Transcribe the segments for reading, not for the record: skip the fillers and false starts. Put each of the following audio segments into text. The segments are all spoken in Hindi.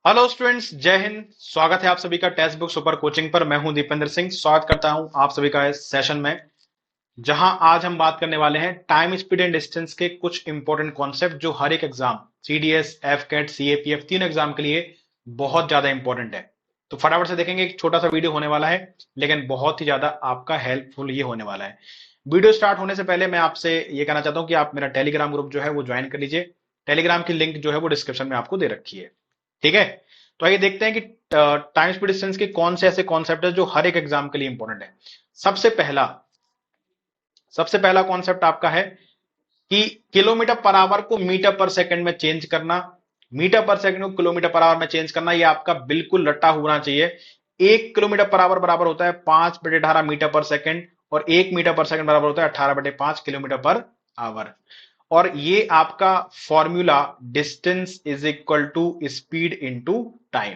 हेलो स्टूडेंट्स, जय हिंद। स्वागत है आप सभी का टेक्स्ट बुक सुपर कोचिंग पर। मैं हूं दीपेंद्र सिंह। स्वागत करता हूं आप सभी का इस सेशन में, जहां आज हम बात करने वाले हैं टाइम, स्पीड एंड डिस्टेंस के कुछ इंपॉर्टेंट कॉन्सेप्ट जो हर एक एग्जाम, सीडीएस, एफकेट, सीएपीएफ, तीन एग्जाम के लिए बहुत ज्यादा इंपॉर्टेंट है। तो फटाफट से देखेंगे। एक छोटा सा वीडियो होने वाला है, लेकिन बहुत ही ज्यादा आपका हेल्पफुल ये होने वाला है। वीडियो स्टार्ट होने से पहले मैं आपसे ये कहना चाहता हूं कि आप मेरा टेलीग्राम ग्रुप जो है वो ज्वाइन कर लीजिए। टेलीग्राम की लिंक जो है वो डिस्क्रिप्शन में आपको दे रखी है। ठीक है, तो आइए देखते हैं कि टाइम स्पीड डिस्टेंस के कौन से ऐसे कॉन्सेप्ट है जो हर एक एग्जाम के लिए इंपॉर्टेंट है। सबसे पहला सबसे पहला कॉन्सेप्ट आपका है कि किलोमीटर पर आवर को मीटर पर सेकंड में चेंज करना। मीटर पर सेकंड को किलोमीटर पर आवर में चेंज करना, ये आपका बिल्कुल रट्टा होना चाहिए। 1 किलोमीटर पर आवर बराबर होता है 5/18 मीटर पर सेकंड, और 1 मीटर पर सेकंड बराबर होता है 18/5 किलोमीटर पर आवर। और ये आपका formula distance is equal to speed into time,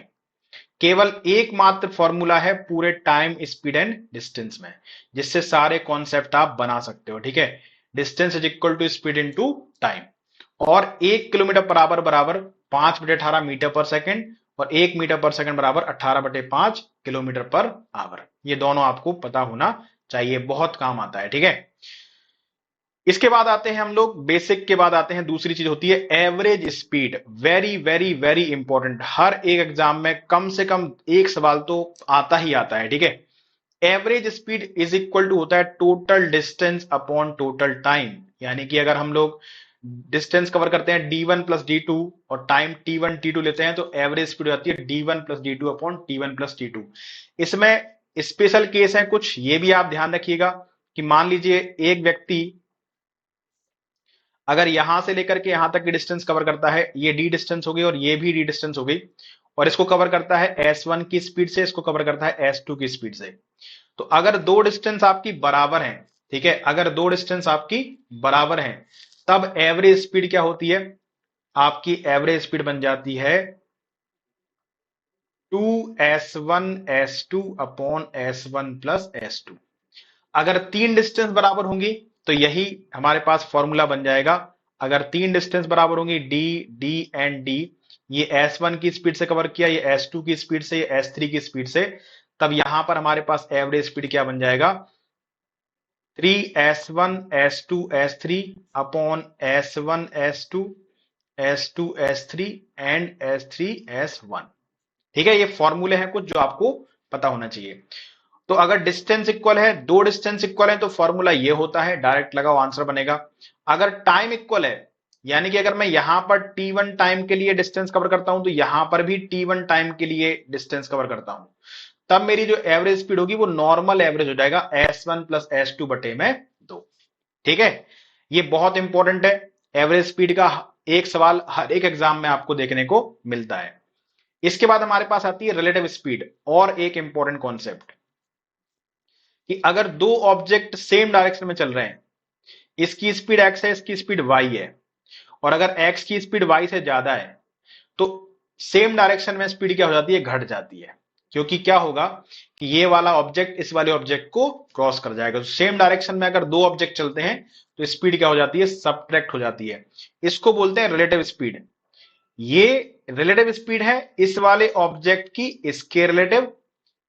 केवल एकमात्र फॉर्मूला है पूरे टाइम, स्पीड एंड डिस्टेंस में, जिससे सारे कॉन्सेप्ट आप बना सकते हो। ठीक है, distance is equal to speed into time. और 1 किलोमीटर पर आवर बराबर 5/18 मीटर पर सेकंड, और 1 मीटर पर सेकंड बराबर 18/5 किलोमीटर पर आवर। ये दोनों आपको पता होना चाहिए, बहुत काम आता है। ठीक है, इसके बाद आते हैं हम लोग बेसिक के बाद आते हैं, दूसरी चीज होती है average speed. Very very very important, हर एक एग्जाम में कम से कम एक सवाल तो आता ही आता है। ठीक है, average speed is equal to होता है total distance upon total time. यानी कि अगर हम लोग डिस्टेंस कवर करते हैं d1 + d2 और टाइम t1 t2 लेते हैं, तो एवरेज स्पीड हो जाती है d1 + d2 upon t1 + t2। इसमें स्पेशल केस है कुछ, ये भी आप ध्यान रखिएगा कि मान लीजिए एक व्यक्ति अगर यहां से लेकर के यहां तक की डिस्टेंस कवर करता है, ये डी डिस्टेंस हो गई और ये भी डी डिस्टेंस हो गई, और इसको कवर करता है S1 की स्पीड से, इसको कवर करता है S2 की स्पीड से। तो अगर दो डिस्टेंस आपकी बराबर हैं, ठीक है, अगर दो डिस्टेंस आपकी बराबर हैं, तब एवरेज स्पीड क्या होती है? आपकी एवरेज स्पीड बन जाती है 2S1 S2 upon S1 + S2। अगर तीन डिस्टेंस बराबर होंगी, तो यही हमारे पास फॉर्मूला बन जाएगा। अगर तीन डिस्टेंस बराबर होंगी, डी डी एंड डी, ये S1 की स्पीड से कवर किया, ये S2 की स्पीड से, ये S3 की स्पीड से, तब यहां पर हमारे पास एवरेज स्पीड क्या बन जाएगा? 3S1 S2 S3 upon S1 S2 S2 S3 and S3 S1। ठीक है, ये फॉर्मूले हैं कुछ जो आपको पता होना चाहिए। तो अगर डिस्टेंस इक्वल है, दो डिस्टेंस इक्वल है, तो फॉर्मूला ये होता है, डायरेक्ट लगाओ आंसर बनेगा। अगर टाइम इक्वल है, यानी कि अगर मैं यहां पर t1 टाइम के लिए डिस्टेंस कवर करता हूं, तो यहां पर भी t1 टाइम के लिए डिस्टेंस कवर करता हूं, तब मेरी जो एवरेज स्पीड होगी वो नॉर्मल एवरेज हो जाएगा S1 + S2/2। ठीक है, ये बहुत इंपॉर्टेंट है। एवरेज स्पीड का एक सवाल हर एक एग्जाम में आपको देखने को मिलता है। इसके बाद हमारे पास आती है रिलेटिव स्पीड, और एक इंपॉर्टेंट कॉन्सेप्ट कि अगर दो ऑब्जेक्ट सेम डायरेक्शन में चल रहे हैं, इसकी स्पीड x है, इसकी स्पीड y है, और अगर x की स्पीड y से ज्यादा है, तो सेम डायरेक्शन में स्पीड क्या हो जाती है? घट जाती है। क्योंकि क्या होगा कि ये वाला ऑब्जेक्ट इस वाले ऑब्जेक्ट को क्रॉस कर जाएगा। तो सेम डायरेक्शन में अगर दो ऑब्जेक्ट चलते हैं, तो स्पीड क्या हो जाती है? सबट्रैक्ट हो जाती है। इसको बोलते हैं रिलेटिव स्पीड। ये रिलेटिव स्पीड है इस वाले ऑब्जेक्ट की इसके रिलेटिव,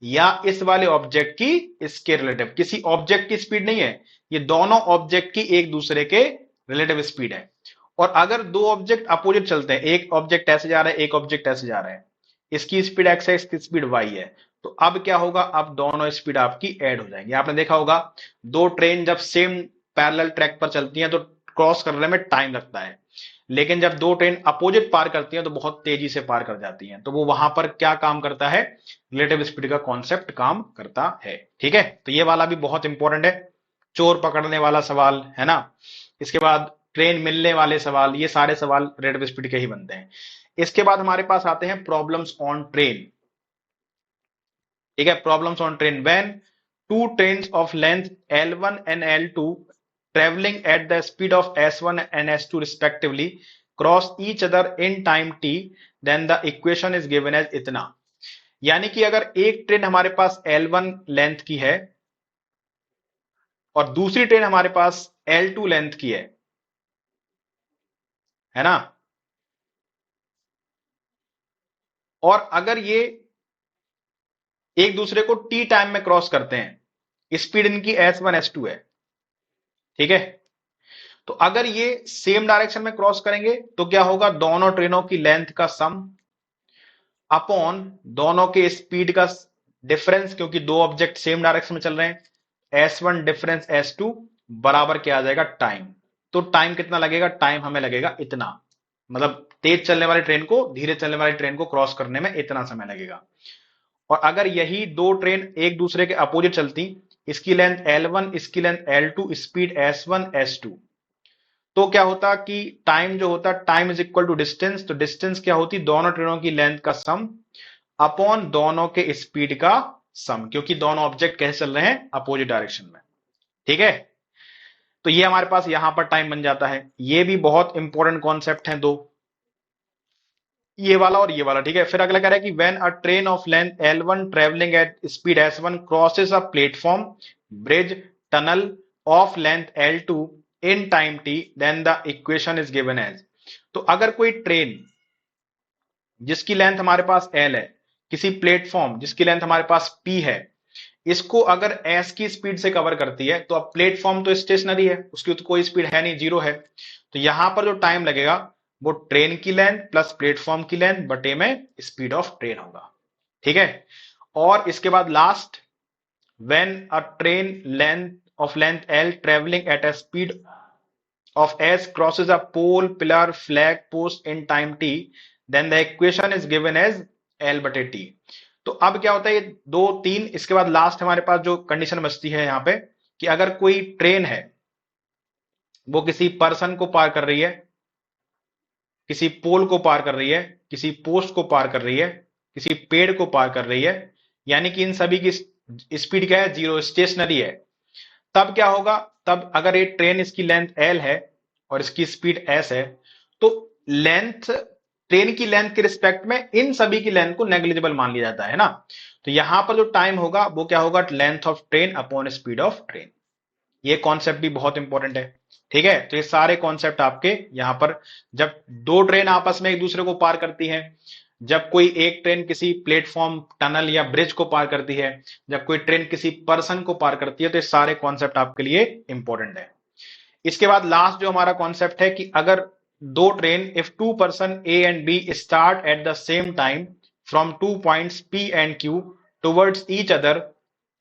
या इस वाले ऑब्जेक्ट की इसके रिलेटिव। किसी ऑब्जेक्ट की स्पीड नहीं है, ये दोनों ऑब्जेक्ट की एक दूसरे के रिलेटिव स्पीड है। और अगर दो ऑब्जेक्ट अपोजिट चलते हैं, एक ऑब्जेक्ट ऐसे जा रहा है, एक ऑब्जेक्ट ऐसे जा रहा है, इसकी स्पीड x है, इसकी स्पीड y है, तो अब क्या होगा? अब दोनों स्पीड आपकी ऐड हो जाएंगी। आपने देखा होगा, दो ट्रेन जब सेम पैरेलल ट्रैक पर चलती हैं, तो क्रॉस करने में टाइम लगता है, लेकिन जब दो ट्रेन अपोजिट पार करती हैं, तो बहुत तेजी से पार कर जाती हैं। तो वो वहां पर क्या काम करता है? रिलेटिव स्पीड का कॉन्सेप्ट काम करता है। ठीक है, तो ये वाला भी बहुत इंपॉर्टेंट है। चोर पकड़ने वाला सवाल है ना, इसके बाद ट्रेन मिलने वाले सवाल, ये सारे सवाल रिलेटिव स्पीड के ही बनते हैं। इसके बाद हमारे पास आते हैं प्रॉब्लम्स ऑन ट्रेन। ठीक है, problems on train. When two trains of length L1 and L2 traveling at the speed of S1 and S2 respectively cross each other in time t, then the equation is given as इतना। यानी कि अगर एक ट्रेन हमारे पास L1 लेंथ की और दूसरी ट्रेन हमारे पास L2 लेंथ की है ना, और अगर ये एक दूसरे को टी टाइम में क्रॉस करते हैं, स्पीड इनकी S1 S2 है, ठीक है। तो अगर ये सेम डायरेक्शन में क्रॉस करेंगे तो क्या होगा, दोनों ट्रेनों की लेंथ का सम अपॉन दोनों के स्पीड का डिफरेंस, क्योंकि दो ऑब्जेक्ट सेम डायरेक्शन में चल रहे हैं, S1 डिफरेंस S2 बराबर क्या आ जाएगा, टाइम। तो टाइम कितना लगेगा, टाइम हमें लगेगा इतना, मतलब तेज चलने वाली ट्रेन को धीरे चलने वाली ट्रेन को क्रॉस करने में इतना समय लगेगा। और अगर यही दो ट्रेन एक दूसरे के अपोजिट चलती, इसकी लेंथ L1 इसकी length L2, speed S1 S2, तो क्या होता कि टाइम जो होता, time is equal to distance, तो डिस्टेंस क्या होती, दोनों ट्रेनों की लेंथ का सम अपॉन दोनों के स्पीड का सम, क्योंकि दोनों ऑब्जेक्ट कैसे चल रहे हैं, अपोजिट डायरेक्शन में, ठीक है। तो ये हमारे पास यहां पर टाइम बन जाता है। ये भी बहुत इंपॉर्टेंट कॉन्सेप्ट हैं दो, ये वाला और ये वाला, ठीक है। फिर अगला कह रहा है कि when a train of length L1 travelling at speed S1 crosses a platform, bridge, tunnel of length L2 in time t, then the equation is given as. तो अगर कोई ट्रेन जिसकी लेंथ हमारे पास L है, किसी प्लेटफॉर्म जिसकी लेंथ हमारे पास P है, इसको अगर S की स्पीड से कवर करती है, तो अब प्लेटफॉर्म तो स्टेशनरी है, उसकी तो कोई स्पीड है नहीं, जीरो है। तो यहां पर जो टाइम लगेगा वो ट्रेन की लेंथ प्लस प्लेटफॉर्म की लेंथ बटे में स्पीड ऑफ ट्रेन होगा, ठीक है। और इसके बाद last, when a train length of length L travelling at a speed of S crosses a pole, pillar, flag, post in time t, then the equation is given as L बटे T। तो अब क्या होता है, ये दो तीन, इसके बाद लास्ट हमारे पास जो कंडीशन बचती है यहां पे, कि अगर कोई ट्रेन है वो किसी पर्सन को पार कर रही है, किसी पोल को पार कर रही है, किसी पोस्ट को पार कर रही है, किसी पेड़ को पार कर रही है, यानी कि इन सभी की स्पीड क्या है, जीरो, स्टेशनरी है, तब क्या होगा, तब अगर ये ट्रेन इसकी लेंथ L है और इसकी स्पीड S है, तो लेंथ, ट्रेन की लेंथ के रिस्पेक्ट में इन सभी की लेंथ को नेग्लिजिबल मान लिया जाता है ना। तो यहां पर जो टाइम होगा वो क्या होगा, length of train upon speed of train. ये कॉन्सेप्ट भी बहुत इंपॉर्टेंट है, ठीक है। तो ये सारे कॉन्सेप्ट आपके यहां पर, जब दो ट्रेन आपस में एक दूसरे को पार करती हैं, जब कोई एक ट्रेन किसी प्लेटफॉर्म, टनल या ब्रिज को पार करती है, जब कोई ट्रेन किसी पर्सन को पार करती है, तो ये सारे कॉन्सेप्ट आपके लिए इंपॉर्टेंट है। इसके बाद लास्ट जो हमारा कॉन्सेप्ट है कि अगर दो train, if two person A and B start at the same time from two points P and Q towards each other,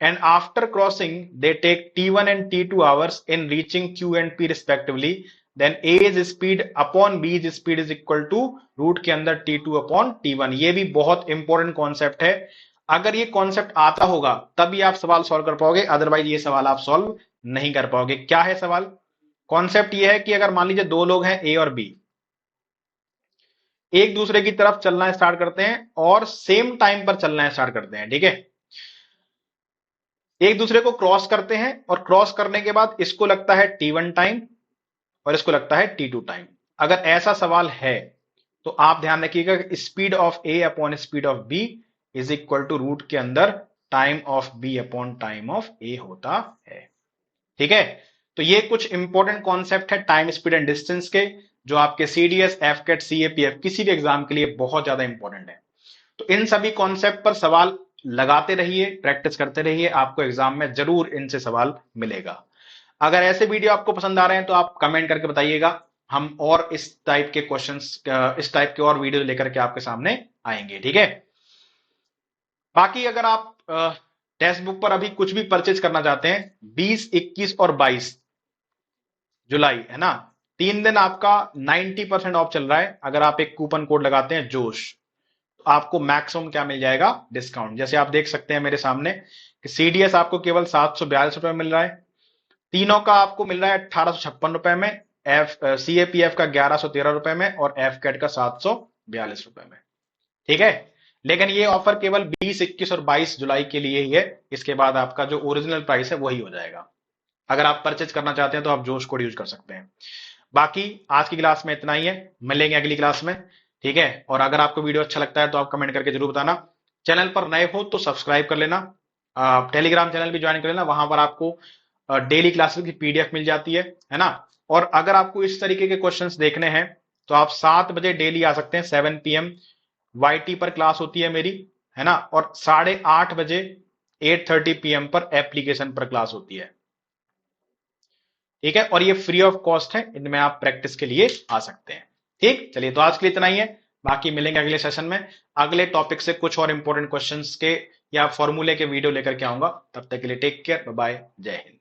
and after crossing they take T1 and T2 hours in reaching Q and P respectively, then A's speed upon B's speed is equal to root के अंदर T2 upon T1। ये भी बहुत इंपॉर्टेंट कॉन्सेप्ट है, अगर ये कॉन्सेप्ट आता होगा तभी आप सवाल सॉल्व कर पाओगे, अदरवाइज ये सवाल आप सॉल्व नहीं कर पाओगे। क्या है सवाल, कॉन्सेप्ट ये है कि अगर मान लीजिए दो लोग हैं A और B, एक दूसरे की तरफ चलना स्टार्ट करते हैं और सेम टाइम पर चलना स्टार्ट करते हैं, ठीक है। एक दूसरे को क्रॉस करते हैं और क्रॉस करने के बाद इसको लगता है T1 टाइम और इसको लगता है T2 टाइम। अगर ऐसा सवाल है तो आप ध्यान रखिएगा, speed of A upon speed of B is equal to root के अंदर time of B upon time of A होता है, ठीक है। तो ये कुछ इंपॉर्टेंट कॉन्सेप्ट है टाइम, स्पीड एंड डिस्टेंस के, जो आपके CDS, FCAT, CAPF किसी भी एग्जाम के लिए बहुत ज्यादा इंपॉर्टेंट है। तो इन सभी कॉन्सेप्ट पर सवाल लगाते रहिए, प्रैक्टिस करते रहिए, आपको एग्जाम में जरूर इनसे सवाल मिलेगा। अगर ऐसे वीडियो आपको पसंद आ रहे हैं तो आप कमेंट करके बताइएगा, हम और इस टाइप के क्वेश्चंस, इस टाइप के और वीडियो लेकर के आपके सामने आएंगे, ठीक है। बाकी अगर आप टेक्स्ट बुक पर अभी कुछ भी परचेज करना चाहते हैं, 20, 21 और 22 जुलाई है ना, 3 दिन आपका 90% ऑफ चल रहा है। अगर आप एक कूपन कोड लगाते हैं जोश, आपको मैक्सिमम क्या मिल जाएगा, डिस्काउंट। जैसे आप देख सकते हैं मेरे सामने कि CDS आपको केवल 742 रुपए मिल रहा है, तीनों का आपको मिल रहा है 1856 रुपए में, CAPF का 1113 रुपए में और FCAT का 742 रुपए में, ठीक है। लेकिन ये ऑफर केवल 20, 21 और 22 जुलाई के लिए ही है, इसके बाद आपका जो ओरिजिनल प्राइस है वही हो जाएगा। अगर आप परचेज करना चाहते हैं तो आप जोश कोड यूज कर सकते हैं। बाकी आज की क्लास में इतना ही है, मिलेंगे अगली क्लास में, ठीक है। और अगर आपको वीडियो अच्छा लगता है तो आप कमेंट करके जरूर बताना। चैनल पर नए हो तो सब्सक्राइब कर लेना, टेलीग्राम चैनल भी ज्वाइन कर लेना, वहां पर आपको डेली क्लासेस की PDF मिल जाती है ना। और अगर आपको इस तरीके के क्वेश्चंस देखने हैं तो आप 7 बजे डेली आ सकते हैं, 7 PM YT पर क्लास होती है मेरी, है ना, और 8:30 बजे 8:30 PM पर एप्लीकेशन पर क्लास होती है। ठीक है, और ये फ्री ऑफ कॉस्ट है, इनमें आप प्रैक्टिस के लिए आ सकते हैं। ठीक, चलिए तो आज के लिए इतना ही है, बाकी मिलेंगे अगले सेशन में अगले टॉपिक से कुछ और इंपॉर्टेंट क्वेश्चंस के या फॉर्मूले के वीडियो लेकर के आऊंगा। तब तक के लिए टेक केयर, बाय बाय, जय हिंद।